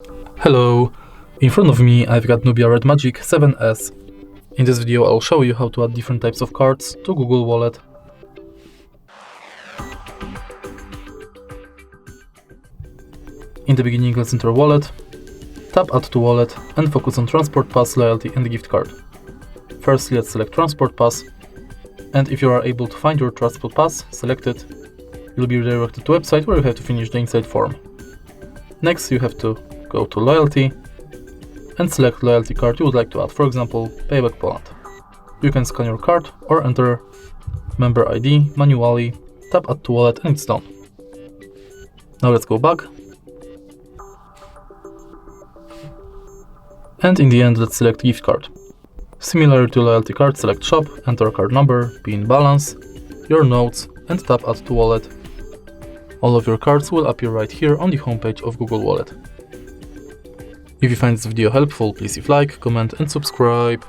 Hello! In front of me I've got NUBIA Red Magic 7S. In this video I'll show you how to add different types of cards to Google Wallet. In the beginning, let's enter Wallet, tap Add to Wallet and focus on Transport Pass, Loyalty and Gift Card. First, let's select Transport Pass, and if you are able to find your Transport Pass, select it. You'll be redirected to a website where you have to finish the inside form. Next, you have to go to Loyalty and select loyalty card you would like to add, for example, Payback Poland. You can scan your card or enter member ID manually, tap Add to Wallet and it's done. Now let's go back. And in the end, let's select gift card. Similar to loyalty card, select shop, enter card number, PIN, balance, your notes and tap Add to Wallet. All of your cards will appear right here on the homepage of Google Wallet. If you find this video helpful, please leave a like, comment and subscribe.